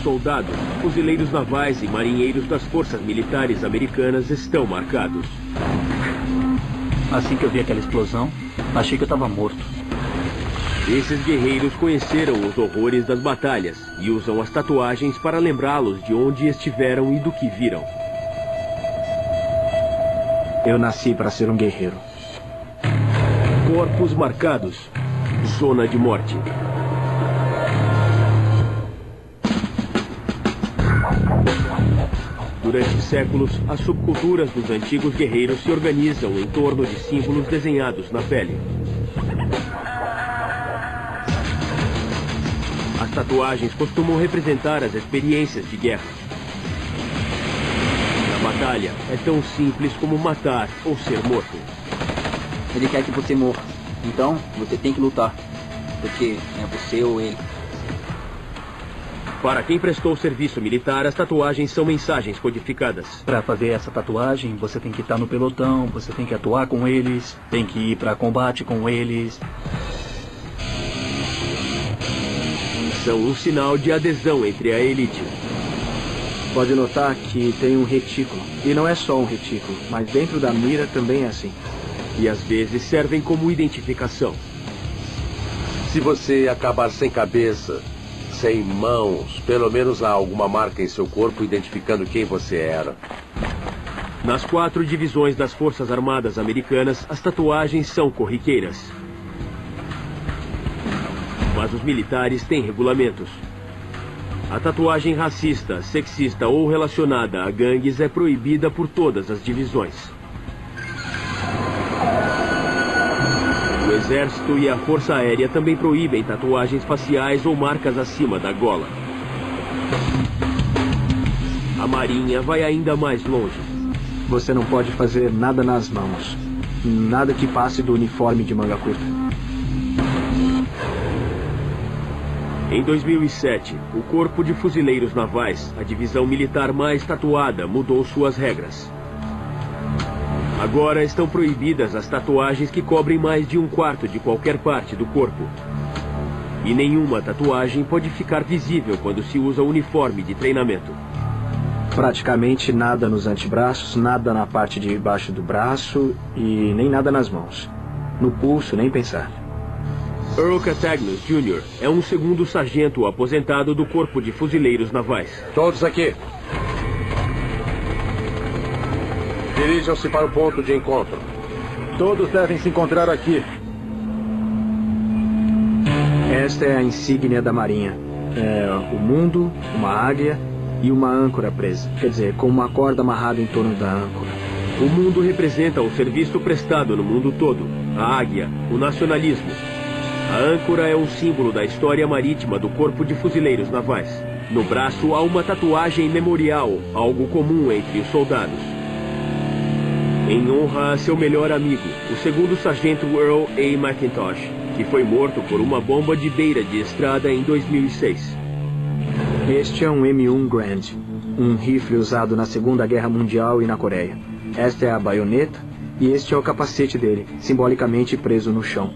soldados, fuzileiros navais e marinheiros das forças militares americanas estão marcados. Assim que eu vi aquela explosão, achei que eu estava morto. Esses guerreiros conheceram os horrores das batalhas e usam as tatuagens para lembrá-los de onde estiveram e do que viram. Eu nasci para ser um guerreiro. Corpos marcados. Zona de morte. Durante séculos, as subculturas dos antigos guerreiros se organizam em torno de símbolos desenhados na pele. As tatuagens costumam representar as experiências de guerra. Na batalha, é tão simples como matar ou ser morto. Ele quer que você morra. Então, você tem que lutar. Porque é você ou ele. Para quem prestou serviço militar, as tatuagens são mensagens codificadas. Para fazer essa tatuagem, você tem que estar no pelotão, você tem que atuar com eles, tem que ir para combate com eles. São um sinal de adesão entre a elite. Pode notar que tem um retículo. E não é só um retículo, mas dentro da mira também é assim. E às vezes servem como identificação. Se você acabar sem cabeça, sem mãos, pelo menos há alguma marca em seu corpo identificando quem você era. Nas 4 divisões das Forças Armadas Americanas, as tatuagens são corriqueiras. Mas os militares têm regulamentos. A tatuagem racista, sexista ou relacionada a gangues é proibida por todas as divisões. O Exército e a Força Aérea também proíbem tatuagens faciais ou marcas acima da gola. A Marinha vai ainda mais longe. Você não pode fazer nada nas mãos. Nada que passe do uniforme de manga curta. Em 2007, o Corpo de Fuzileiros Navais, a divisão militar mais tatuada, mudou suas regras. Agora estão proibidas as tatuagens que cobrem mais de 1/4 de qualquer parte do corpo. E nenhuma tatuagem pode ficar visível quando se usa uniforme de treinamento. Praticamente nada nos antebraços, nada na parte de baixo do braço e nem nada nas mãos. No pulso, nem pensar. Earl Catagnos Jr. é um segundo sargento aposentado do Corpo de Fuzileiros Navais. Todos aqui. Dirijam-se para o ponto de encontro. Todos devem se encontrar aqui. Esta é a insígnia da Marinha. É o mundo, uma águia e uma âncora presa. Quer dizer, com uma corda amarrada em torno da âncora. O mundo representa o serviço prestado no mundo todo. A águia, o nacionalismo. A âncora é um símbolo da história marítima do Corpo de Fuzileiros Navais. No braço há uma tatuagem memorial, algo comum entre os soldados. Em honra a seu melhor amigo, o segundo sargento Earl A. McIntosh, que foi morto por uma bomba de beira de estrada em 2006. Este é um M1 Grand, um rifle usado na Segunda Guerra Mundial e na Coreia. Esta é a baioneta e este é o capacete dele, simbolicamente preso no chão.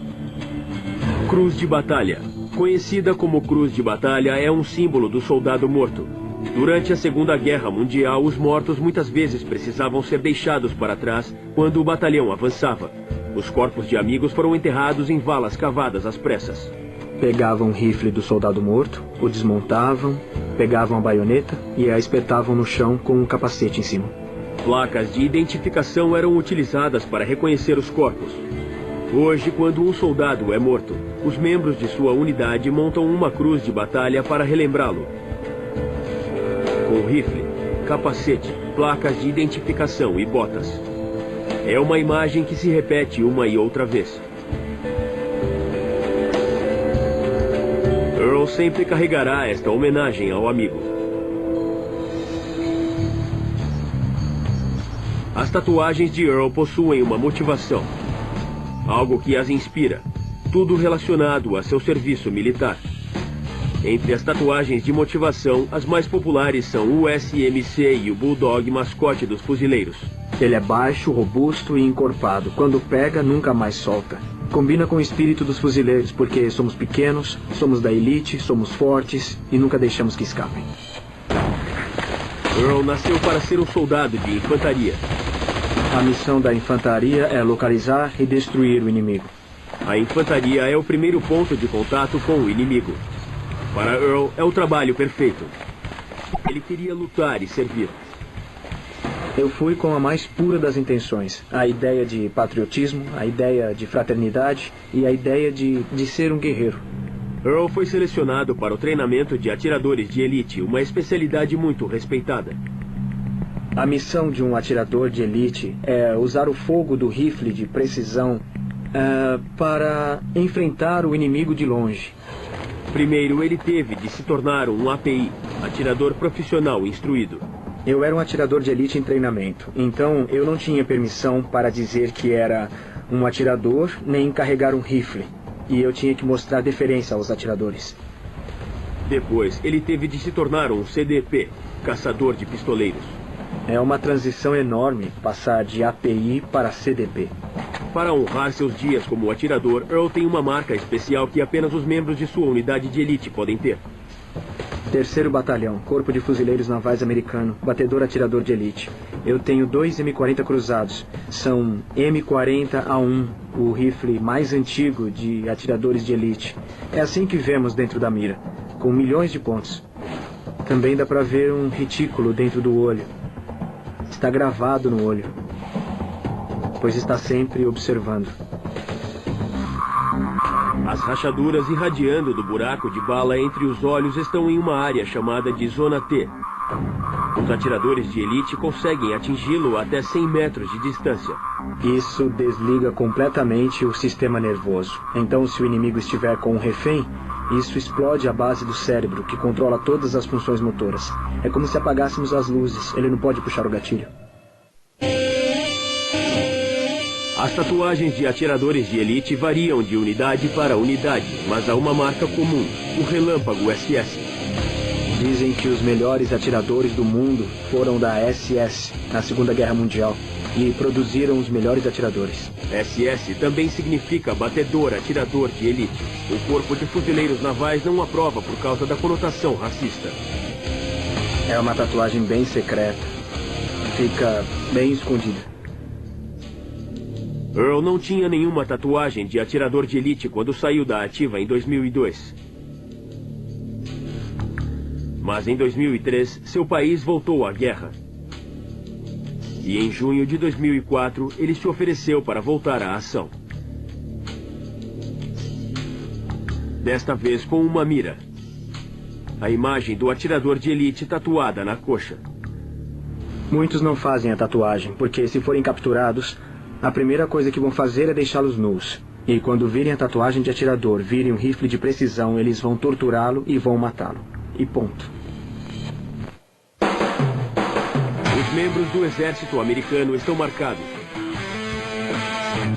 Cruz de Batalha. Conhecida como Cruz de Batalha, é um símbolo do soldado morto. Durante a Segunda Guerra Mundial, os mortos muitas vezes precisavam ser deixados para trás quando o batalhão avançava. Os corpos de amigos foram enterrados em valas cavadas às pressas. Pegavam o rifle do soldado morto, o desmontavam, pegavam a baioneta e a espetavam no chão com um capacete em cima. Placas de identificação eram utilizadas para reconhecer os corpos. Hoje, quando um soldado é morto, os membros de sua unidade montam uma cruz de batalha para relembrá-lo. Com rifle, capacete, placas de identificação e botas. É uma imagem que se repete uma e outra vez. Earl sempre carregará esta homenagem ao amigo. As tatuagens de Earl possuem uma motivação. Algo que as inspira. Tudo relacionado a seu serviço militar. Entre as tatuagens de motivação, as mais populares são o USMC e o Bulldog, mascote dos fuzileiros. Ele é baixo, robusto e encorpado. Quando pega, nunca mais solta. Combina com o espírito dos fuzileiros, porque somos pequenos, somos da elite, somos fortes e nunca deixamos que escapem. Earl nasceu para ser um soldado de infantaria. A missão da infantaria é localizar e destruir o inimigo. A infantaria é o primeiro ponto de contato com o inimigo. Para Earl, é o trabalho perfeito. Ele queria lutar e servir. Eu fui com a mais pura das intenções. A ideia de patriotismo, a ideia de fraternidade e a ideia de ser um guerreiro. Earl foi selecionado para o treinamento de atiradores de elite, uma especialidade muito respeitada. A missão de um atirador de elite é usar o fogo do rifle de precisão para enfrentar o inimigo de longe. Primeiro, ele teve de se tornar um API, atirador profissional instruído. Eu era um atirador de elite em treinamento, então eu não tinha permissão para dizer que era um atirador nem carregar um rifle. E eu tinha que mostrar deferência aos atiradores. Depois, ele teve de se tornar um CDP, caçador de pistoleiros. É uma transição enorme passar de API para CDP. Para honrar seus dias como atirador, Earl tem uma marca especial que apenas os membros de sua unidade de elite podem ter. 3º Batalhão, Corpo de Fuzileiros Navais Americano, batedor atirador de elite. Eu tenho 2 M40 cruzados. São M40A1, o rifle mais antigo de atiradores de elite. É assim que vemos dentro da mira, com milhões de pontos. Também dá para ver um retículo dentro do olho. Está gravado no olho, pois está sempre observando. As rachaduras irradiando do buraco de bala entre os olhos estão em uma área chamada de Zona T. Os atiradores de elite conseguem atingi-lo até 100 metros de distância. Isso desliga completamente o sistema nervoso. Então, se o inimigo estiver com um refém, isso explode a base do cérebro, que controla todas as funções motoras. É como se apagássemos as luzes. Ele não pode puxar o gatilho. As tatuagens de atiradores de elite variam de unidade para unidade, mas há uma marca comum, o Relâmpago SS. Dizem que os melhores atiradores do mundo foram da SS na Segunda Guerra Mundial e produziram os melhores atiradores. SS também significa batedor atirador de elite. O Corpo de Fuzileiros Navais não aprova por causa da conotação racista. É uma tatuagem bem secreta. Fica bem escondida. Earl não tinha nenhuma tatuagem de atirador de elite quando saiu da ativa em 2002. Mas em 2003, seu país voltou à guerra. E em junho de 2004, ele se ofereceu para voltar à ação. Desta vez com uma mira. A imagem do atirador de elite tatuada na coxa. Muitos não fazem a tatuagem, porque se forem capturados, a primeira coisa que vão fazer é deixá-los nus. E quando virem a tatuagem de atirador, virem um rifle de precisão, eles vão torturá-lo e vão matá-lo. E ponto. Os membros do exército americano estão marcados.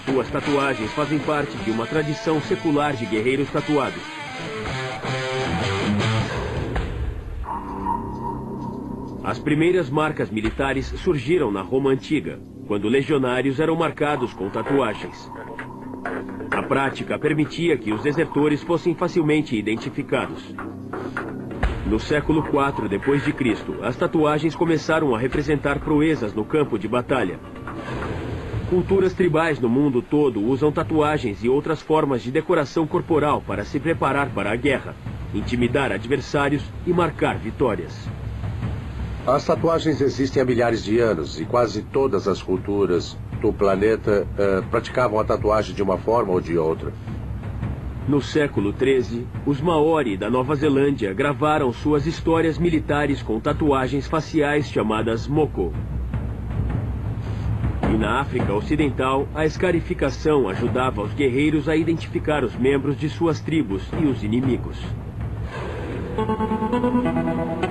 Suas tatuagens fazem parte de uma tradição secular de guerreiros tatuados. As primeiras marcas militares surgiram na Roma Antiga, quando legionários eram marcados com tatuagens. A prática permitia que os desertores fossem facilmente identificados. No século IV d.C., as tatuagens começaram a representar proezas no campo de batalha. Culturas tribais no mundo todo usam tatuagens e outras formas de decoração corporal para se preparar para a guerra, intimidar adversários e marcar vitórias. As tatuagens existem há milhares de anos e quase todas as culturas do planeta praticavam a tatuagem de uma forma ou de outra. No século XIII, os Maori da Nova Zelândia gravaram suas histórias militares com tatuagens faciais chamadas moko. E na África Ocidental, a escarificação ajudava os guerreiros a identificar os membros de suas tribos e os inimigos.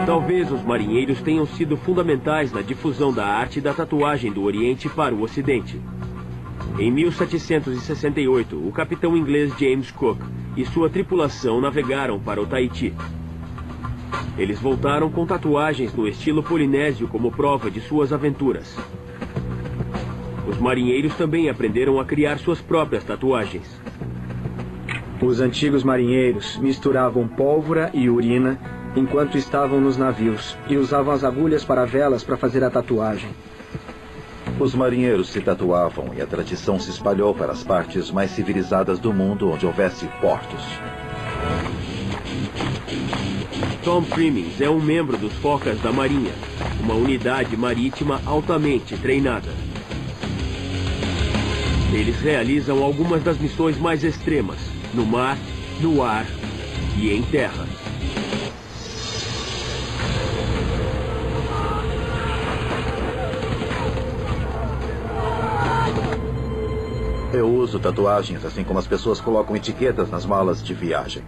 Talvez os marinheiros tenham sido fundamentais na difusão da arte da tatuagem do Oriente para o Ocidente. Em 1768, o capitão inglês James Cook e sua tripulação navegaram para o Tahiti. Eles voltaram com tatuagens no estilo polinésio como prova de suas aventuras. Os marinheiros também aprenderam a criar suas próprias tatuagens. Os antigos marinheiros misturavam pólvora e urina enquanto estavam nos navios, e usavam as agulhas para velas para fazer a tatuagem. Os marinheiros se tatuavam e a tradição se espalhou para as partes mais civilizadas do mundo onde houvesse portos. Tom Crimmins é um membro dos Focas da Marinha, uma unidade marítima altamente treinada. Eles realizam algumas das missões mais extremas, no mar, no ar e em terra. Eu uso tatuagens assim como as pessoas colocam etiquetas nas malas de viagem.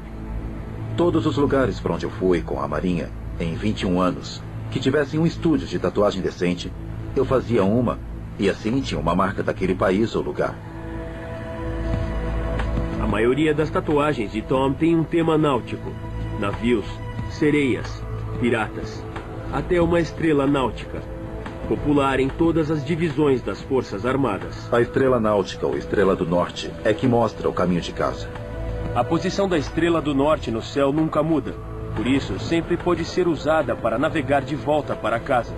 Todos os lugares para onde eu fui com a Marinha, em 21 anos, que tivessem um estúdio de tatuagem decente, eu fazia uma e assim tinha uma marca daquele país ou lugar. A maioria das tatuagens de Tom tem um tema náutico. Navios, sereias, piratas, até uma estrela náutica. Popular em todas as divisões das Forças Armadas. A estrela náutica ou estrela do norte é que mostra o caminho de casa. A posição da estrela do norte no céu nunca muda. Por isso, sempre pode ser usada para navegar de volta para casa.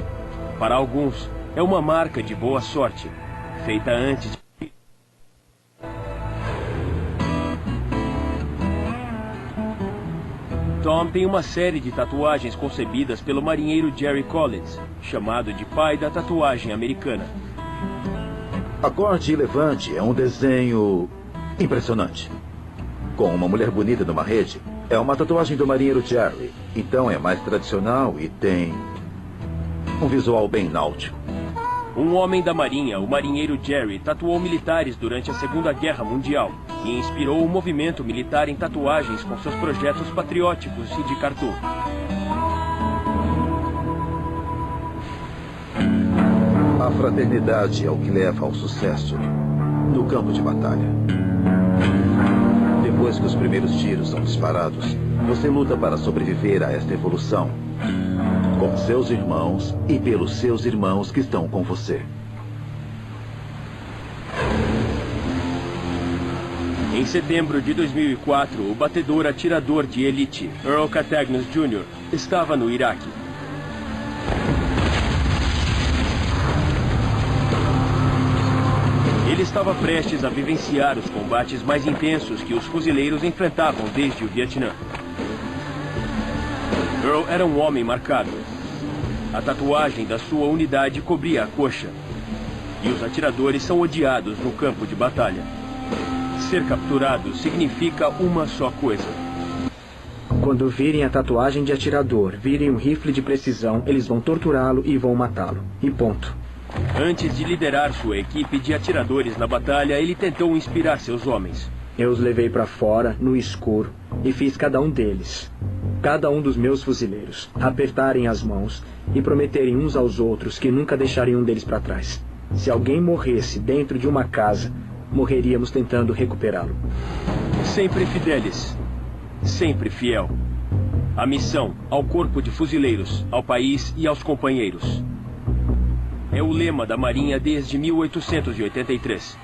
Para alguns, é uma marca de boa sorte, feita antes de... Tom tem uma série de tatuagens concebidas pelo marinheiro Jerry Collins, chamado de pai da tatuagem americana. Acorde e levante é um desenho impressionante. Com uma mulher bonita numa rede, é uma tatuagem do marinheiro Jerry. Então é mais tradicional e tem um visual bem náutico. Um homem da marinha, o marinheiro Jerry, tatuou militares durante a Segunda Guerra Mundial e inspirou o movimento militar em tatuagens com seus projetos patrióticos e de cartoon. A fraternidade é o que leva ao sucesso no campo de batalha. Depois que os primeiros tiros são disparados, você luta para sobreviver a esta evolução, com seus irmãos e pelos seus irmãos que estão com você. Em setembro de 2004, o batedor atirador de elite, Earl Catagnos Jr., estava no Iraque. Ele estava prestes a vivenciar os combates mais intensos que os fuzileiros enfrentavam desde o Vietnã. Earl era um homem marcado. A tatuagem da sua unidade cobria a coxa. E os atiradores são odiados no campo de batalha. Ser capturado significa uma só coisa. Quando virem a tatuagem de atirador, virem um rifle de precisão, eles vão torturá-lo e vão matá-lo. E ponto. Antes de liderar sua equipe de atiradores na batalha, ele tentou inspirar seus homens. Eu os levei para fora, no escuro, e fiz cada um deles, cada um dos meus fuzileiros, apertarem as mãos e prometerem uns aos outros que nunca deixariam um deles para trás. Se alguém morresse dentro de uma casa, morreríamos tentando recuperá-lo. Sempre fidelis, sempre fiel. A missão ao corpo de fuzileiros, ao país e aos companheiros. É o lema da Marinha desde 1883.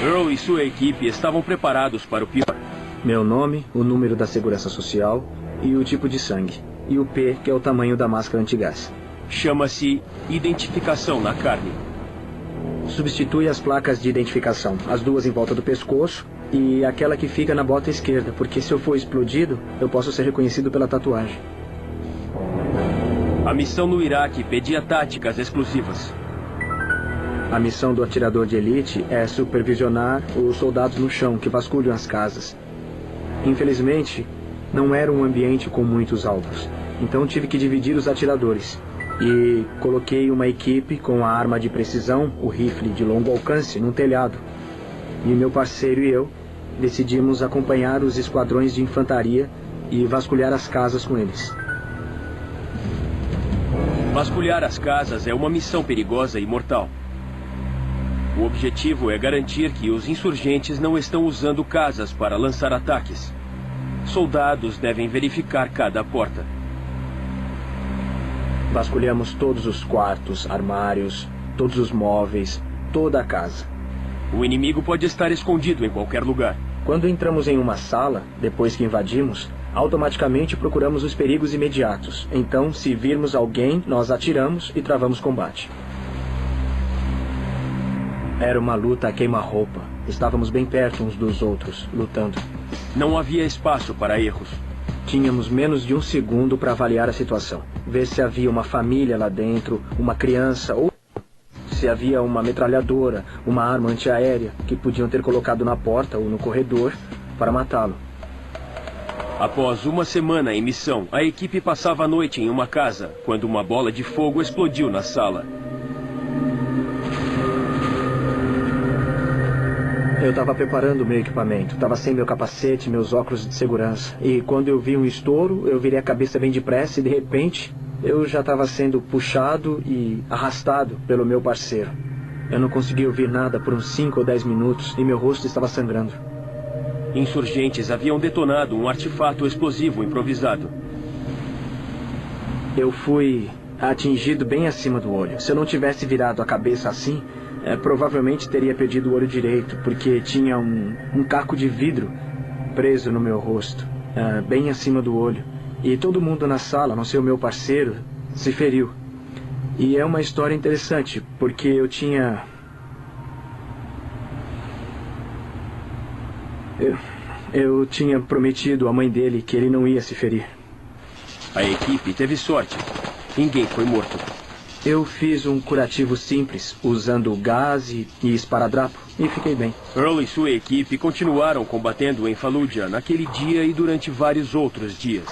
Earl e sua equipe estavam preparados para o pior. Meu nome, o número da segurança social e o tipo de sangue. E o P, que é o tamanho da máscara antigás. Chama-se identificação na carne. Substitui as placas de identificação, as duas em volta do pescoço e aquela que fica na bota esquerda, porque se eu for explodido, eu posso ser reconhecido pela tatuagem. A missão no Iraque pedia táticas exclusivas. A missão do atirador de elite é supervisionar os soldados no chão que vasculham as casas. Infelizmente, não era um ambiente com muitos alvos, então tive que dividir os atiradores. E coloquei uma equipe com a arma de precisão, o rifle de longo alcance, num telhado. E meu parceiro e eu decidimos acompanhar os esquadrões de infantaria e vasculhar as casas com eles. Vasculhar as casas é uma missão perigosa e mortal. O objetivo é garantir que os insurgentes não estão usando casas para lançar ataques. Soldados devem verificar cada porta. Vasculhamos todos os quartos, armários, todos os móveis, toda a casa. O inimigo pode estar escondido em qualquer lugar. Quando entramos em uma sala, depois que invadimos, automaticamente procuramos os perigos imediatos. Então, se virmos alguém, nós atiramos e travamos combate. Era uma luta a queima-roupa. Estávamos bem perto uns dos outros, lutando. Não havia espaço para erros. Tínhamos menos de um segundo para avaliar a situação. Ver se havia uma família lá dentro, uma criança ou se havia uma metralhadora, uma arma antiaérea que podiam ter colocado na porta ou no corredor para matá-lo. Após uma semana em missão, a equipe passava a noite em uma casa, quando uma bola de fogo explodiu na sala. Eu estava preparando meu equipamento. Estava sem meu capacete, meus óculos de segurança. E quando eu vi um estouro, eu virei a cabeça bem depressa e, de repente, eu já estava sendo puxado e arrastado pelo meu parceiro. Eu não consegui ouvir nada por uns 5 ou 10 minutos e meu rosto estava sangrando. Insurgentes haviam detonado um artefato explosivo improvisado. Eu fui atingido bem acima do olho. Se eu não tivesse virado a cabeça assim, provavelmente teria perdido o olho direito, porque tinha um caco de vidro preso no meu rosto, bem acima do olho. E todo mundo na sala, a não ser o meu parceiro, se feriu. E é uma história interessante, porque eu tinha... Eu tinha prometido à mãe dele que ele não ia se ferir. A equipe teve sorte. Ninguém foi morto. Eu fiz um curativo simples, usando gás e esparadrapo, e fiquei bem. Earl e sua equipe continuaram combatendo em Fallujah naquele dia e durante vários outros dias.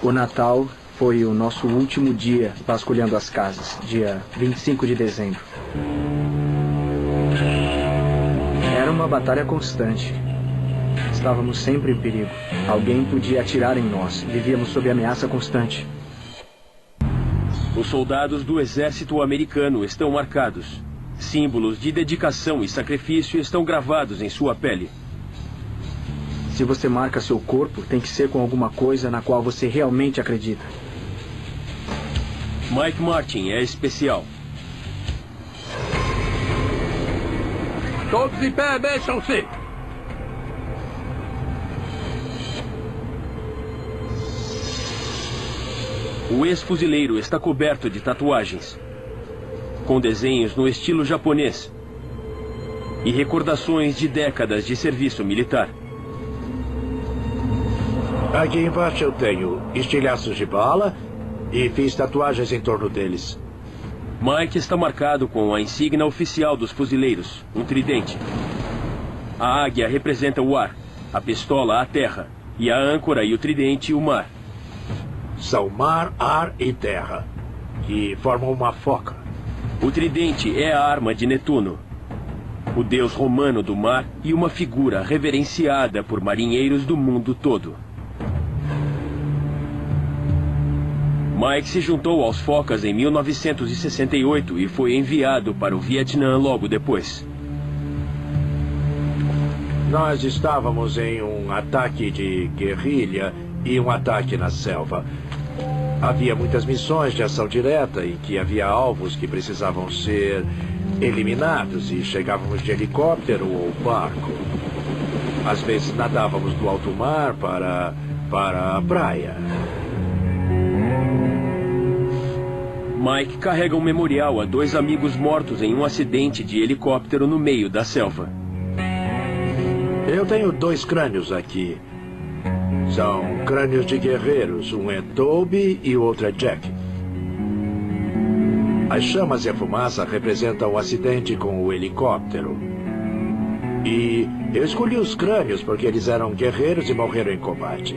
O Natal foi o nosso último dia vasculhando as casas, dia 25 de dezembro. Era uma batalha constante. Estávamos sempre em perigo. Alguém podia atirar em nós. Vivíamos sob ameaça constante. Os soldados do exército americano estão marcados. Símbolos de dedicação e sacrifício estão gravados em sua pele. Se você marca seu corpo, tem que ser com alguma coisa na qual você realmente acredita. Mike Martin é especial. Todos em pé, mexam-se! O ex-fuzileiro está coberto de tatuagens, com desenhos no estilo japonês e recordações de décadas de serviço militar. Aqui embaixo eu tenho estilhaços de bala e fiz tatuagens em torno deles. Mike está marcado com a insígnia oficial dos fuzileiros, um tridente. A águia representa o ar, a pistola a terra, e a âncora e o tridente o mar. São mar, ar e terra, que formam uma foca. O tridente é a arma de Netuno, o deus romano do mar e uma figura reverenciada por marinheiros do mundo todo. Mike se juntou aos Focas em 1968 e foi enviado para o Vietnã logo depois. Nós estávamos em um ataque de guerrilha e um ataque na selva. Havia muitas missões de ação direta em que havia alvos que precisavam ser eliminados e chegávamos de helicóptero ou barco. Às vezes nadávamos do alto mar para a praia. Mike carrega um memorial a 2 amigos mortos em um acidente de helicóptero no meio da selva. Eu tenho 2 crânios aqui. São crânios de guerreiros. Um é Toby e o outro é Jack. As chamas e a fumaça representam o acidente com o helicóptero. E eu escolhi os crânios porque eles eram guerreiros e morreram em combate.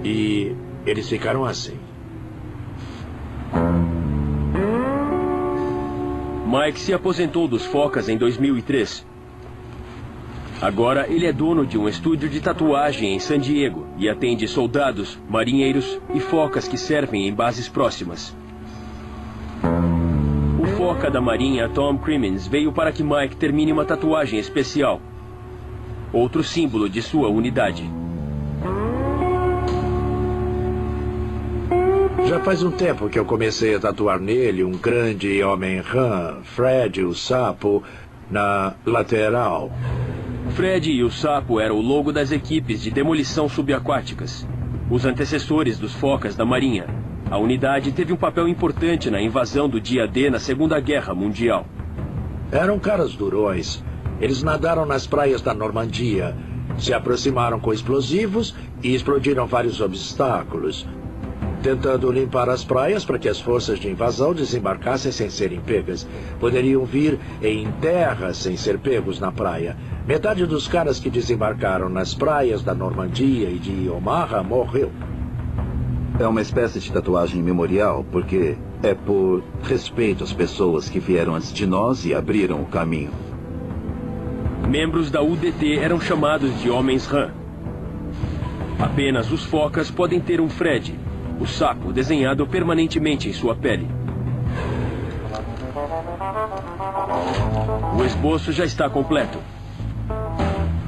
E eles ficaram assim. Mike se aposentou dos Focas em 2003. Agora ele é dono de um estúdio de tatuagem em San Diego e atende soldados, marinheiros e focas que servem em bases próximas. O foca da marinha Tom Crimmins veio para que Mike termine uma tatuagem especial. Outro símbolo de sua unidade. Já faz um tempo que eu comecei a tatuar nele um grande homem-rã, Fred o sapo, na lateral. Fred e o Sapo eram o logo das equipes de demolição subaquáticas, os antecessores dos Focas da Marinha. A unidade teve um papel importante na invasão do Dia D na Segunda Guerra Mundial. Eram caras durões. Eles nadaram nas praias da Normandia, se aproximaram com explosivos e explodiram vários obstáculos, tentando limpar as praias para que as forças de invasão desembarcassem sem serem pegas. Poderiam vir em terra sem ser pegos na praia. Metade dos caras que desembarcaram nas praias da Normandia e de Omaha morreu. É uma espécie de tatuagem memorial, porque é por respeito às pessoas que vieram antes de nós e abriram o caminho. Membros da UDT eram chamados de homens rã. Apenas os Focas podem ter um Fred, o sapo desenhado permanentemente em sua pele. O esboço já está completo.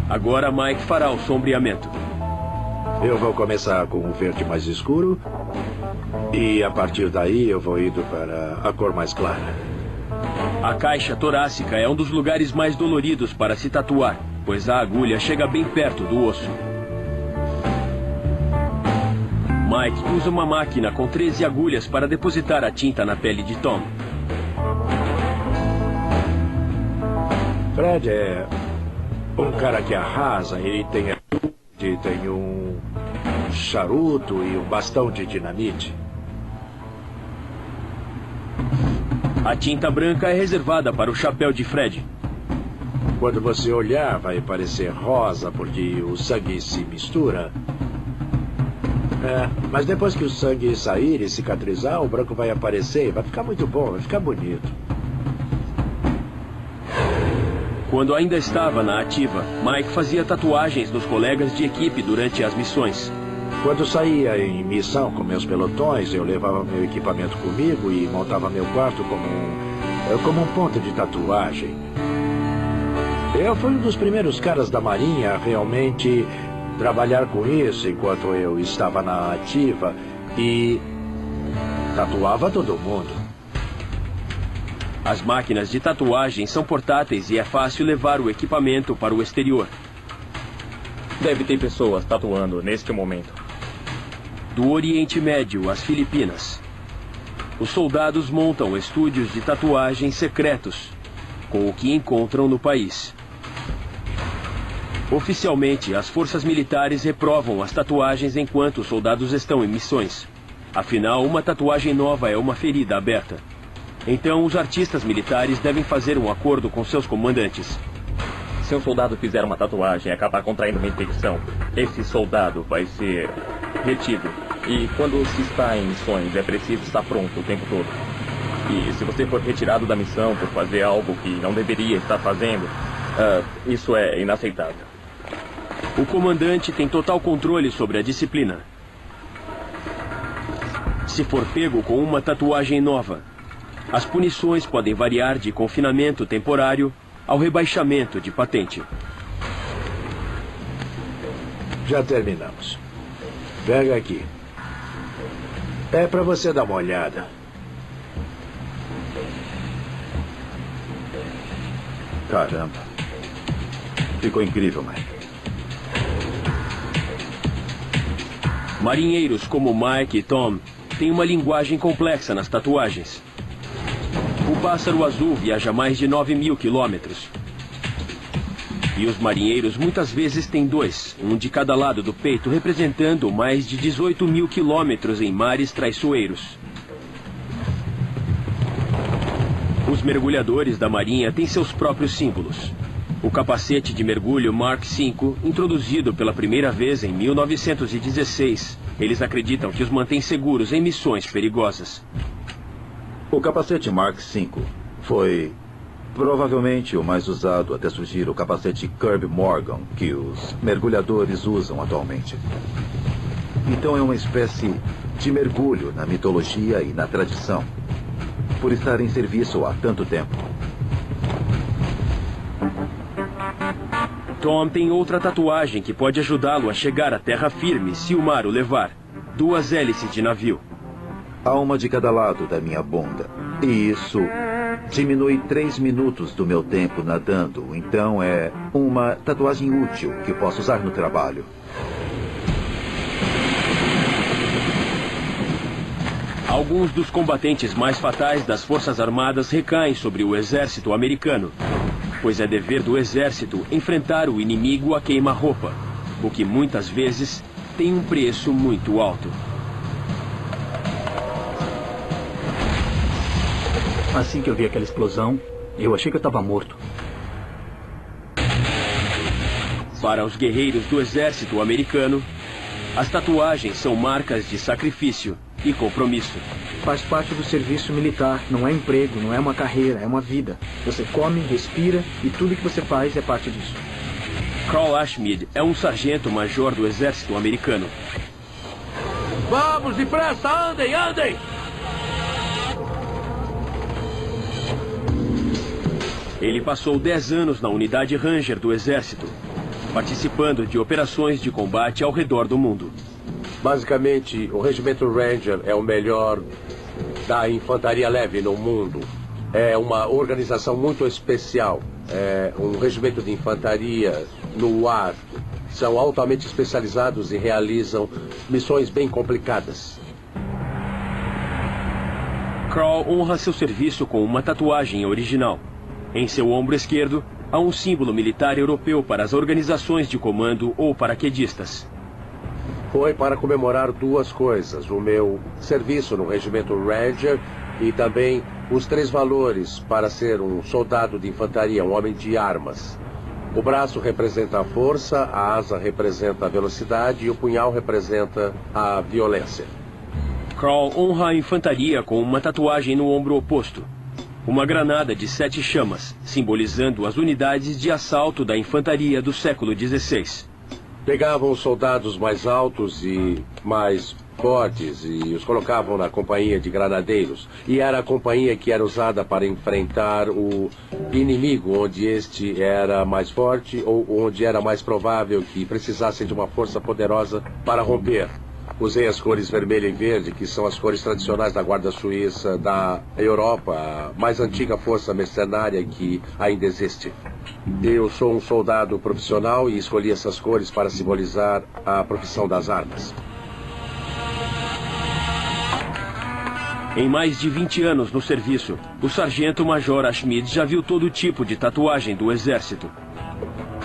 Agora Mike fará o sombreamento. Eu vou começar com o verde mais escuro e a partir daí eu vou indo para a cor mais clara. A caixa torácica é um dos lugares mais doloridos para se tatuar, pois a agulha chega bem perto do osso. Mike usa uma máquina com 13 agulhas para depositar a tinta na pele de Tom. Fred é um cara que arrasa. Ele tem um charuto e um bastão de dinamite. A tinta branca é reservada para o chapéu de Fred. Quando você olhar, vai parecer rosa, porque o sangue se mistura. Mas depois que o sangue sair e cicatrizar, o branco vai aparecer e vai ficar muito bom, vai ficar bonito. Quando ainda estava na ativa, Mike fazia tatuagens dos colegas de equipe durante as missões. Quando saía em missão com meus pelotões, eu levava meu equipamento comigo e montava meu quarto como um ponto de tatuagem. Eu fui um dos primeiros caras da Marinha a realmente trabalhar com isso enquanto eu estava na ativa e tatuava todo mundo. As máquinas de tatuagem são portáteis e é fácil levar o equipamento para o exterior. Deve ter pessoas tatuando neste momento. Do Oriente Médio às Filipinas, os soldados montam estúdios de tatuagem secretos com o que encontram no país. Oficialmente, as forças militares reprovam as tatuagens enquanto os soldados estão em missões. Afinal, uma tatuagem nova é uma ferida aberta. Então, os artistas militares devem fazer um acordo com seus comandantes. Se um soldado fizer uma tatuagem e acabar contraindo uma infecção, esse soldado vai ser retido. E quando se está em missões, é preciso estar pronto o tempo todo. E se você for retirado da missão por fazer algo que não deveria estar fazendo, isso é inaceitável. O comandante tem total controle sobre a disciplina. Se for pego com uma tatuagem nova, as punições podem variar de confinamento temporário ao rebaixamento de patente. Já terminamos. Pega aqui. É para você dar uma olhada. Caramba. Ficou incrível, Mike. Marinheiros como Mike e Tom têm uma linguagem complexa nas tatuagens. O pássaro azul viaja mais de 9.000 quilômetros. E os marinheiros muitas vezes têm dois, um de cada lado do peito, representando mais de 18.000 quilômetros em mares traiçoeiros. Os mergulhadores da Marinha têm seus próprios símbolos. O capacete de mergulho Mark V, introduzido pela primeira vez em 1916, eles acreditam que os mantém seguros em missões perigosas. O capacete Mark V foi provavelmente o mais usado até surgir o capacete Kirby Morgan, que os mergulhadores usam atualmente. Então é uma espécie de mergulho na mitologia e na tradição, por estar em serviço há tanto tempo. Tom tem outra tatuagem que pode ajudá-lo a chegar à terra firme se o mar o levar. 2 hélices de navio. Há uma de cada lado da minha bunda. E isso Diminui 3 minutos do meu tempo nadando, então é uma tatuagem útil que posso usar no trabalho. Alguns dos combatentes mais fatais das Forças Armadas recaem sobre o exército americano, pois é dever do exército enfrentar o inimigo a queima-roupa, o que muitas vezes tem um preço muito alto. Assim que eu vi aquela explosão, eu achei que eu estava morto. Para os guerreiros do exército americano, as tatuagens são marcas de sacrifício e compromisso. Faz parte do serviço militar, não é emprego, não é uma carreira, é uma vida. Você come, respira e tudo que você faz é parte disso. Carl Ashmead é um sargento-major do exército americano. Vamos, depressa, andem, andem! Ele passou 10 anos na unidade Ranger do exército, participando de operações de combate ao redor do mundo. Basicamente, o Regimento Ranger é o melhor da infantaria leve no mundo. É uma organização muito especial. É um regimento de infantaria no ar. São altamente especializados e realizam missões bem complicadas. Carl honra seu serviço com uma tatuagem original. Em seu ombro esquerdo, há um símbolo militar europeu para as organizações de comando ou paraquedistas. Foi para comemorar 2 coisas: o meu serviço no Regimento Ranger e também os 3 valores para ser um soldado de infantaria, um homem de armas. O braço representa a força, a asa representa a velocidade e o punhal representa a violência. Carl honra a infantaria com uma tatuagem no ombro oposto. Uma granada de 7 chamas, simbolizando as unidades de assalto da infantaria do século XVI. Pegavam os soldados mais altos e mais fortes e os colocavam na companhia de granadeiros. E era a companhia que era usada para enfrentar o inimigo, onde este era mais forte ou onde era mais provável que precisassem de uma força poderosa para romper. Usei as cores vermelha e verde, que são as cores tradicionais da Guarda Suíça da Europa, a mais antiga força mercenária que ainda existe. Eu sou um soldado profissional e escolhi essas cores para simbolizar a profissão das armas. Em mais de 20 anos no serviço, o sargento-major Ashmead já viu todo tipo de tatuagem do exército.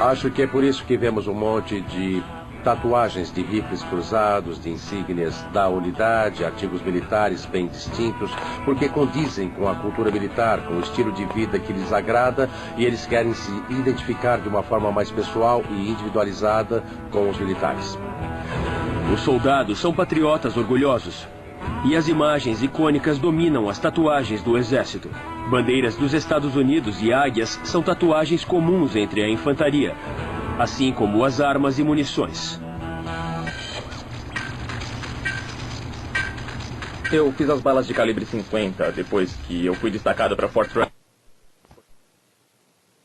Acho que é por isso que vemos um monte de tatuagens de rifles cruzados, de insígnias da unidade, artigos militares bem distintos, porque condizem com a cultura militar, com o estilo de vida que lhes agrada, e eles querem se identificar de uma forma mais pessoal e individualizada com os militares. Os soldados são patriotas orgulhosos, e as imagens icônicas dominam as tatuagens do exército. Bandeiras dos Estados Unidos e águias são tatuagens comuns entre a infantaria, assim como as armas e munições. Eu fiz as balas de calibre 50 depois que eu fui destacado para Fort Rush.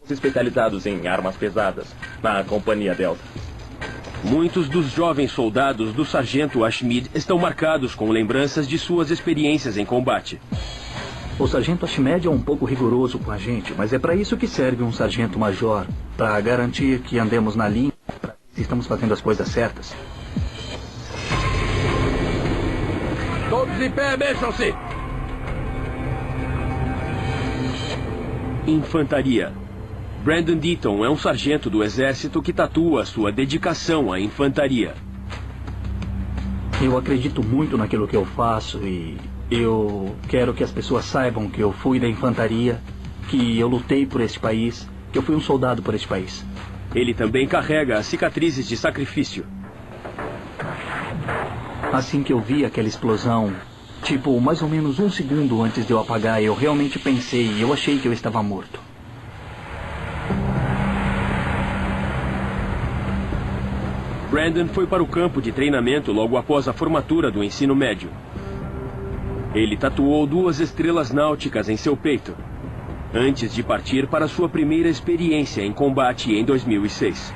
Especializados em armas pesadas, na Companhia Delta. Muitos dos jovens soldados do sargento Ashmead estão marcados com lembranças de suas experiências em combate. O sargento Ashmead é um pouco rigoroso com a gente, mas é para isso que serve um sargento-major, para garantir que andemos na linha, se estamos fazendo as coisas certas. Todos em pé, mexam-se! Infantaria. Brandon Deaton é um sargento do exército que tatua sua dedicação à infantaria. Eu acredito muito naquilo que eu faço e eu quero que as pessoas saibam que eu fui da infantaria, que eu lutei por este país, que eu fui um soldado por este país. Ele também carrega as cicatrizes de sacrifício. Assim que eu vi aquela explosão, tipo, mais ou menos 1 segundo antes de eu apagar, eu realmente pensei e eu achei que eu estava morto. Brandon foi para o campo de treinamento logo após a formatura do ensino médio. Ele tatuou 2 estrelas náuticas em seu peito, antes de partir para sua primeira experiência em combate em 2006.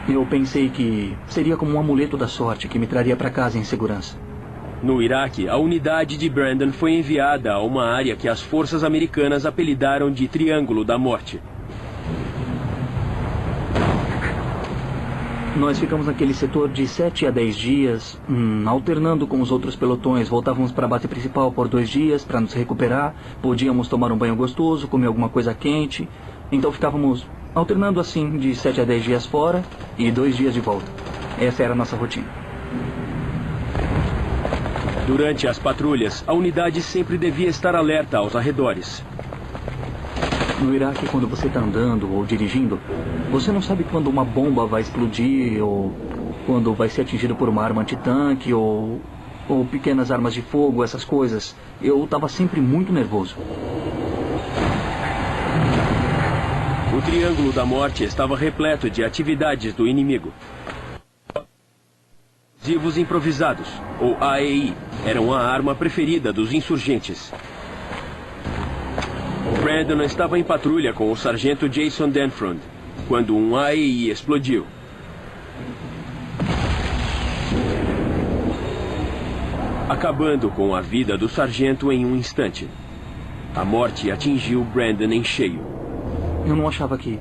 Eu pensei que seria como um amuleto da sorte que me traria para casa em segurança. No Iraque, a unidade de Brandon foi enviada a uma área que as forças americanas apelidaram de Triângulo da Morte. Nós ficamos naquele setor de 7 a 10 dias, alternando com os outros pelotões. Voltávamos para a base principal por 2 dias para nos recuperar. Podíamos tomar um banho gostoso, comer alguma coisa quente. Então ficávamos alternando assim de 7 a 10 dias fora e 2 dias de volta. Essa era a nossa rotina. Durante as patrulhas, a unidade sempre devia estar alerta aos arredores. No Iraque, quando você está andando ou dirigindo, você não sabe quando uma bomba vai explodir ou quando vai ser atingido por uma arma antitanque ou pequenas armas de fogo, essas coisas. Eu estava sempre muito nervoso. O Triângulo da Morte estava repleto de atividades do inimigo. Explosivos improvisados, ou AEI, eram a arma preferida dos insurgentes. Brandon estava em patrulha com o sargento Jason Denfrond, quando um AEI explodiu. Acabando com a vida do sargento em um instante. A morte atingiu Brandon em cheio. Eu não achava que...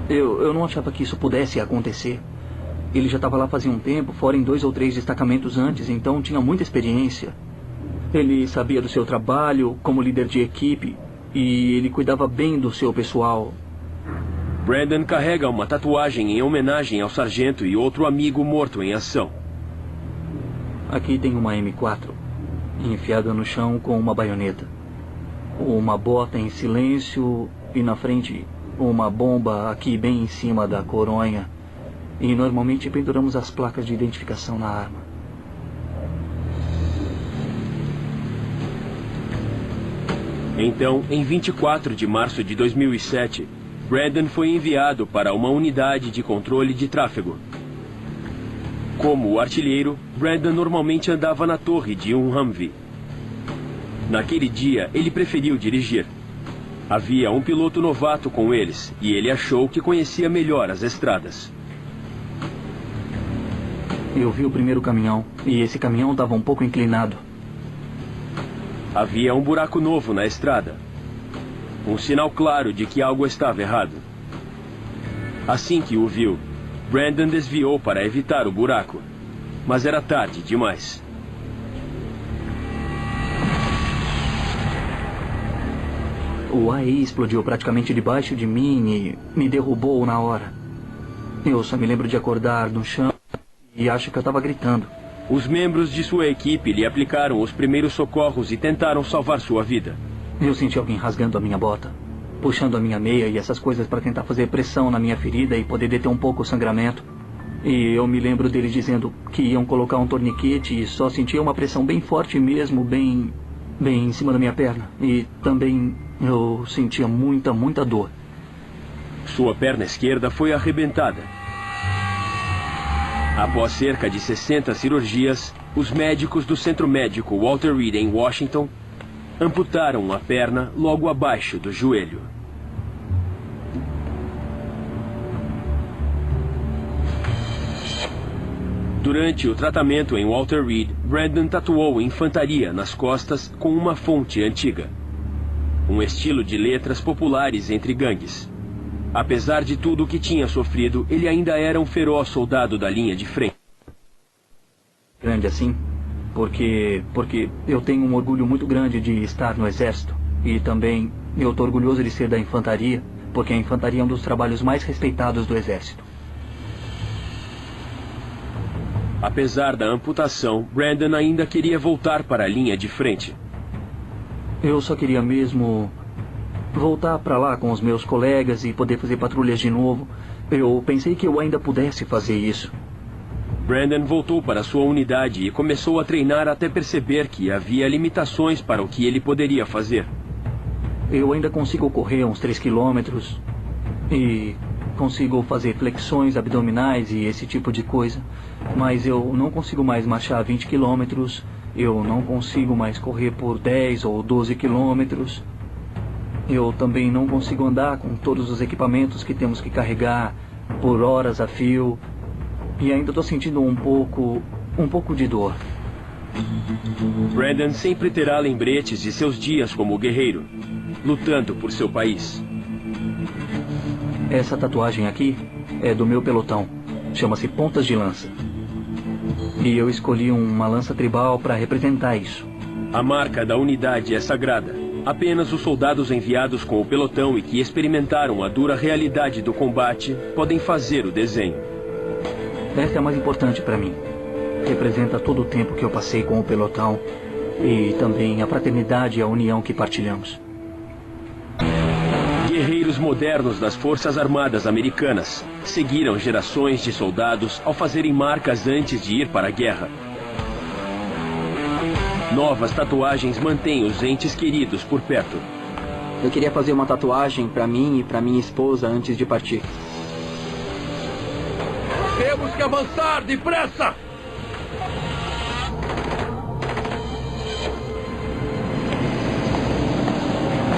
Eu não achava que isso pudesse acontecer. Ele já estava lá fazia um tempo, fora em 2 ou 3 destacamentos antes, então tinha muita experiência. Ele sabia do seu trabalho como líder de equipe e ele cuidava bem do seu pessoal. Brandon carrega uma tatuagem em homenagem ao sargento e outro amigo morto em ação. Aqui tem uma M4, enfiada no chão com uma baioneta. Uma bota em silêncio e na frente uma bomba aqui bem em cima da coronha. E normalmente penduramos as placas de identificação na arma. Então, em 24 de março de 2007, Brandon foi enviado para uma unidade de controle de tráfego. Como artilheiro, Brandon normalmente andava na torre de um Humvee. Naquele dia, ele preferiu dirigir. Havia um piloto novato com eles, e ele achou que conhecia melhor as estradas. Eu vi o primeiro caminhão, e esse caminhão estava um pouco inclinado. Havia um buraco novo na estrada. Um sinal claro de que algo estava errado. Assim que o viu, Brandon desviou para evitar o buraco. Mas era tarde demais. O AEI explodiu praticamente debaixo de mim e me derrubou na hora. Eu só me lembro de acordar no chão e acho que eu estava gritando. Os membros de sua equipe lhe aplicaram os primeiros socorros e tentaram salvar sua vida. Eu senti alguém rasgando a minha bota, puxando a minha meia e essas coisas para tentar fazer pressão na minha ferida e poder deter um pouco o sangramento. E eu me lembro deles dizendo que iam colocar um torniquete e só sentia uma pressão bem forte mesmo, bem em cima da minha perna. E também eu sentia muita dor. Sua perna esquerda foi arrebentada. Após cerca de 60 cirurgias, os médicos do Centro Médico Walter Reed em Washington amputaram a perna logo abaixo do joelho. Durante o tratamento em Walter Reed, Brandon tatuou infantaria nas costas com uma fonte antiga. Um estilo de letras populares entre gangues. Apesar de tudo o que tinha sofrido, ele ainda era um feroz soldado da linha de frente. Grande assim, porque eu tenho um orgulho muito grande de estar no exército. E também eu estou orgulhoso de ser da infantaria, porque a infantaria é um dos trabalhos mais respeitados do exército. Apesar da amputação, Brandon ainda queria voltar para a linha de frente. Eu só queria mesmo voltar para lá com os meus colegas e poder fazer patrulhas de novo. Eu pensei que eu ainda pudesse fazer isso. Brandon voltou para sua unidade e começou a treinar até perceber que havia limitações para o que ele poderia fazer. Eu ainda consigo correr uns 3 quilômetros e consigo fazer flexões abdominais e esse tipo de coisa. Mas eu não consigo mais marchar 20 quilômetros. Eu não consigo mais correr por 10 ou 12 quilômetros. Eu também não consigo andar com todos os equipamentos que temos que carregar por horas a fio. E ainda estou sentindo um pouco de dor. Brandon sempre terá lembretes de seus dias como guerreiro, lutando por seu país. Essa tatuagem aqui é do meu pelotão. Chama-se Pontas de Lança. E eu escolhi uma lança tribal para representar isso. A marca da unidade é sagrada. Apenas os soldados enviados com o pelotão e que experimentaram a dura realidade do combate podem fazer o desenho. Esta é a mais importante para mim. Representa todo o tempo que eu passei com o pelotão e também a fraternidade e a união que partilhamos. Guerreiros modernos das Forças Armadas Americanas seguiram gerações de soldados ao fazerem marcas antes de ir para a guerra. Novas tatuagens mantêm os entes queridos por perto. Eu queria fazer uma tatuagem para mim e para minha esposa antes de partir. Temos que avançar depressa!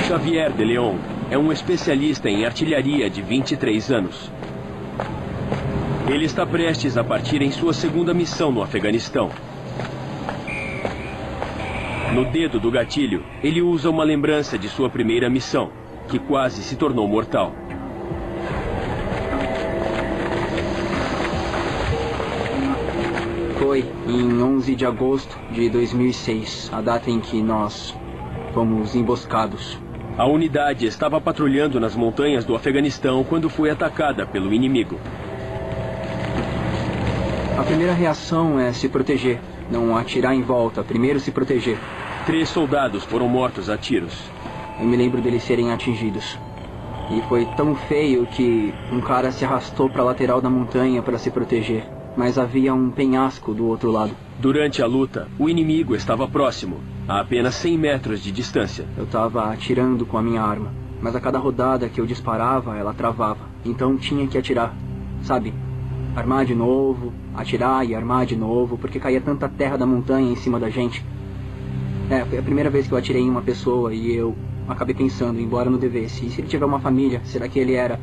Xavier de Leon é um especialista em artilharia de 23 anos. Ele está prestes a partir em sua segunda missão no Afeganistão. No dedo do gatilho, ele usa uma lembrança de sua primeira missão, que quase se tornou mortal. Foi em 11 de agosto de 2006, a data em que nós fomos emboscados. A unidade estava patrulhando nas montanhas do Afeganistão quando foi atacada pelo inimigo. A primeira reação é se proteger, não atirar em volta, primeiro se proteger. 3 soldados foram mortos a tiros. Eu me lembro deles serem atingidos. E foi tão feio que um cara se arrastou para a lateral da montanha para se proteger. Mas havia um penhasco do outro lado. Durante a luta, o inimigo estava próximo, a apenas 100 metros de distância. Eu estava atirando com a minha arma, mas a cada rodada que eu disparava, ela travava. Então tinha que atirar, sabe? Armar de novo, atirar e armar de novo, porque caía tanta terra da montanha em cima da gente. Foi a primeira vez que eu atirei em uma pessoa e eu acabei pensando, embora não devesse. E se ele tiver uma família, será que ele era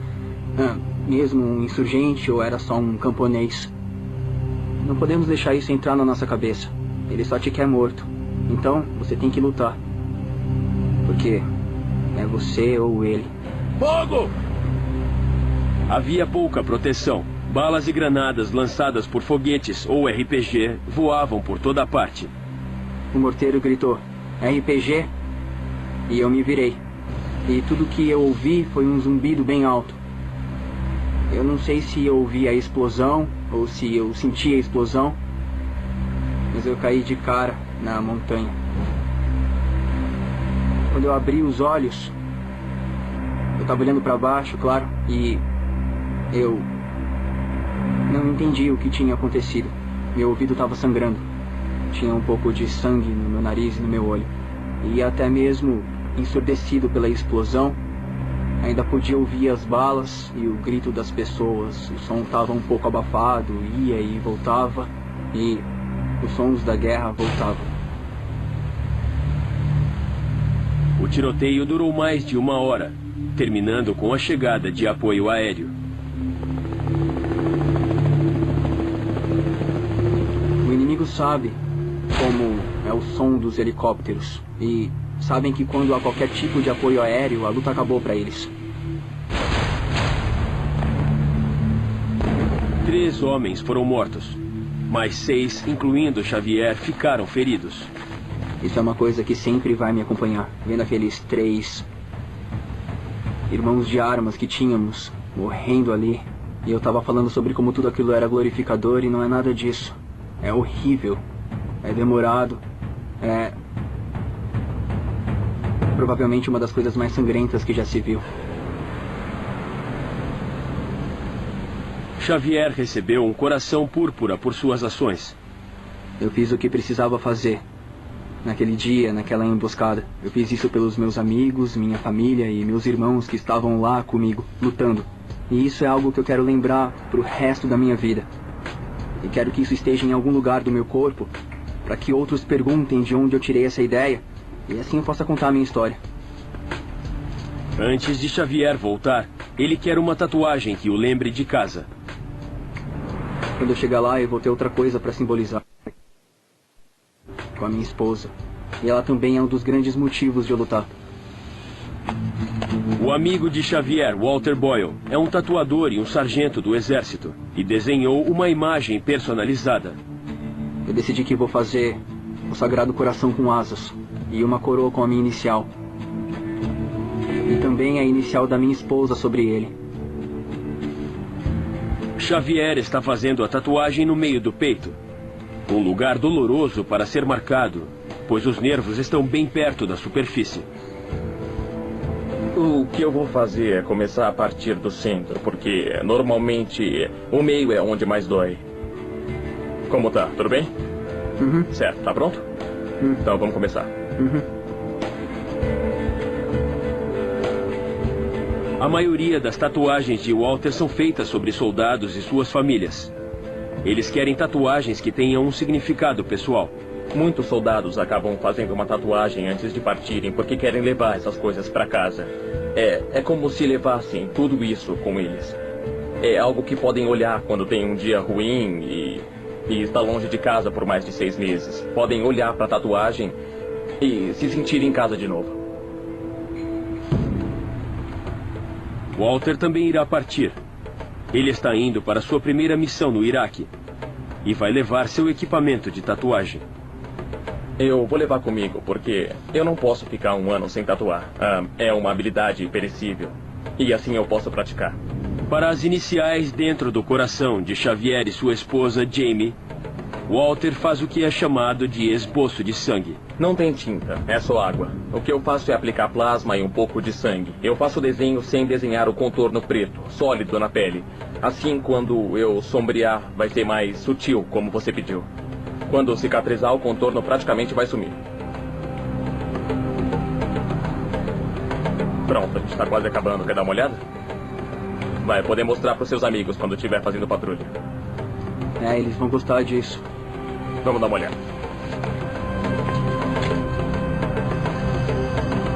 mesmo um insurgente ou era só um camponês? Não podemos deixar isso entrar na nossa cabeça. Ele só te quer morto. Então, você tem que lutar. Porque é você ou ele. Fogo! Havia pouca proteção. Balas e granadas lançadas por foguetes ou RPG voavam por toda parte. O morteiro gritou, RPG, e eu me virei. E tudo que eu ouvi foi um zumbido bem alto. Eu não sei se eu ouvi a explosão ou se eu senti a explosão, mas eu caí de cara na montanha. Quando eu abri os olhos, eu estava olhando para baixo, claro, e eu não entendi o que tinha acontecido. Meu ouvido estava sangrando. Tinha um pouco de sangue no meu nariz e no meu olho. E até mesmo ensurdecido pela explosão, ainda podia ouvir as balas e o grito das pessoas. O som estava um pouco abafado, ia e voltava, e os sons da guerra voltavam. O tiroteio durou mais de 1 hora, terminando com a chegada de apoio aéreo. O inimigo sabe como é o som dos helicópteros e sabem que quando há qualquer tipo de apoio aéreo, a luta acabou para eles. 3 homens foram mortos. Mais 6, incluindo Xavier, ficaram feridos. Isso é uma coisa que sempre vai me acompanhar. Vendo aqueles 3 irmãos de armas que tínhamos morrendo ali. E eu tava falando sobre como tudo aquilo era glorificador e não é nada disso. É horrível. É demorado. É provavelmente uma das coisas mais sangrentas que já se viu. Xavier recebeu um coração púrpura por suas ações. Eu fiz o que precisava fazer. Naquele dia, naquela emboscada. Eu fiz isso pelos meus amigos, minha família e meus irmãos que estavam lá comigo, lutando. E isso é algo que eu quero lembrar pro resto da minha vida. E quero que isso esteja em algum lugar do meu corpo, para que outros perguntem de onde eu tirei essa ideia, e assim eu possa contar a minha história. Antes de Xavier voltar, ele quer uma tatuagem que o lembre de casa. Quando eu chegar lá, eu vou ter outra coisa para simbolizar. com a minha esposa. E ela também é um dos grandes motivos de eu lutar. O amigo de Xavier, Walter Boyle, é um tatuador e um sargento do exército e desenhou uma imagem personalizada. Eu decidi que vou fazer o Sagrado Coração com asas e uma coroa com a minha inicial. E também a inicial da minha esposa sobre ele. Xavier está fazendo a tatuagem no meio do peito. Um lugar doloroso para ser marcado, pois os nervos estão bem perto da superfície. O que eu vou fazer é começar a partir do centro, porque normalmente o meio é onde mais dói. Como tá? Tudo bem? Uhum. Certo, tá pronto? Então vamos começar. A maioria das tatuagens de Walter são feitas sobre soldados e suas famílias. Eles querem tatuagens que tenham um significado pessoal. Muitos soldados acabam fazendo uma tatuagem antes de partirem porque querem levar essas coisas para casa. É como se levassem tudo isso com eles. É algo que podem olhar quando tem um dia ruim e está longe de casa por mais de 6 meses. Podem olhar para a tatuagem e se sentir em casa de novo. Walter também irá partir. Ele está indo para sua primeira missão no Iraque e vai levar seu equipamento de tatuagem. Eu vou levar comigo, porque eu não posso ficar 1 ano sem tatuar. É uma habilidade perecível. E assim eu posso praticar. Para as iniciais dentro do coração de Xavier e sua esposa, Jamie, Walter faz o que é chamado de esboço de sangue. Não tem tinta, é só água. O que eu faço é aplicar plasma e um pouco de sangue. Eu faço o desenho sem desenhar o contorno preto, sólido na pele. Assim, quando eu sombrear, vai ser mais sutil, como você pediu. Quando cicatrizar, o contorno praticamente vai sumir. Pronto, a gente está quase acabando. Quer dar uma olhada? Vai poder mostrar para os seus amigos quando estiver fazendo patrulha. Eles vão gostar disso. Vamos dar uma olhada.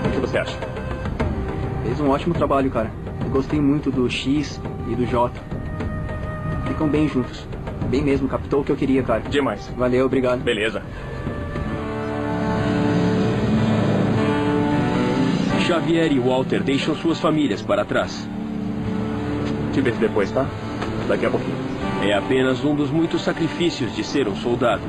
O que você acha? Fez um ótimo trabalho, cara. Eu gostei muito do X e do J. Ficam bem juntos. Bem mesmo, captou o que eu queria, cara. Demais. Valeu, obrigado. Beleza. Xavier e Walter deixam suas famílias para trás. Te vejo depois, tá? Daqui a pouquinho. É apenas um dos muitos sacrifícios de ser um soldado.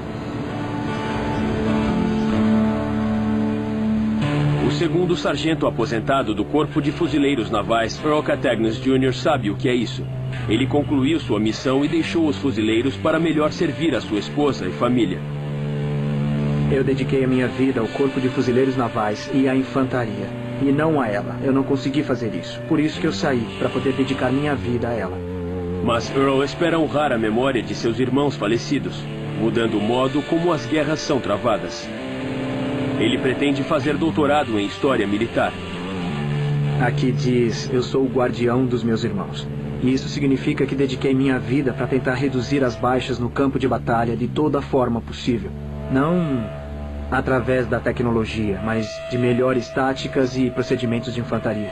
O segundo sargento aposentado do Corpo de Fuzileiros Navais, Earl Catagnas Jr., sabe o que é isso. Ele concluiu sua missão e deixou os fuzileiros para melhor servir a sua esposa e família. Eu dediquei a minha vida ao Corpo de Fuzileiros Navais e à infantaria. E não a ela. Eu não consegui fazer isso. Por isso que eu saí, para poder dedicar minha vida a ela. Mas Earl espera honrar a memória de seus irmãos falecidos, mudando o modo como as guerras são travadas. Ele pretende fazer doutorado em História Militar. Aqui diz, eu sou o guardião dos meus irmãos. E isso significa que dediquei minha vida para tentar reduzir as baixas no campo de batalha de toda forma possível. Não através da tecnologia, mas de melhores táticas e procedimentos de infantaria.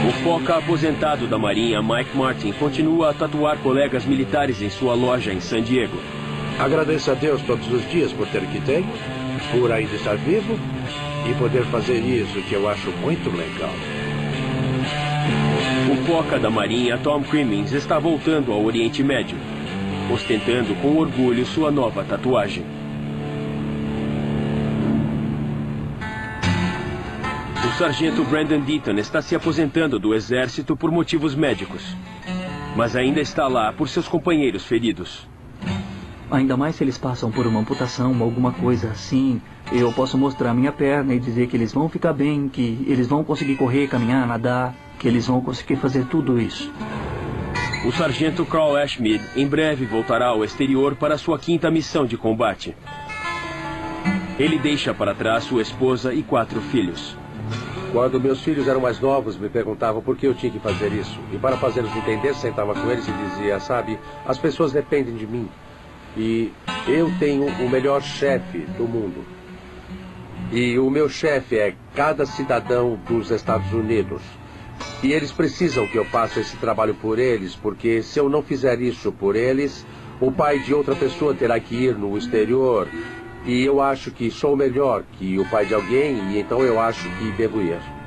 O foca aposentado da Marinha, Mike Martin, continua a tatuar colegas militares em sua loja em San Diego. Agradeço a Deus todos os dias por ter o que tenho, por ainda estar vivo e poder fazer isso, que eu acho muito legal. O foca da Marinha, Tom Crimmins, está voltando ao Oriente Médio, ostentando com orgulho sua nova tatuagem. O sargento Brandon Deaton está se aposentando do exército por motivos médicos, mas ainda está lá por seus companheiros feridos. Ainda mais se eles passam por uma amputação ou alguma coisa assim, eu posso mostrar minha perna e dizer que eles vão ficar bem, que eles vão conseguir correr, caminhar, nadar, que eles vão conseguir fazer tudo isso. O sargento Carl Ashmead em breve voltará ao exterior para sua 5ª missão de combate. Ele deixa para trás sua esposa e 4 filhos. Quando meus filhos eram mais novos, me perguntavam por que eu tinha que fazer isso. E para fazê-los entender, sentava com eles e dizia, sabe, as pessoas dependem de mim. E eu tenho o melhor chefe do mundo. E o meu chefe é cada cidadão dos Estados Unidos. E eles precisam que eu faça esse trabalho por eles, porque se eu não fizer isso por eles, O pai de outra pessoa terá que ir no exterior. E eu acho que sou melhor que o pai de alguém, e então eu acho que devo ir.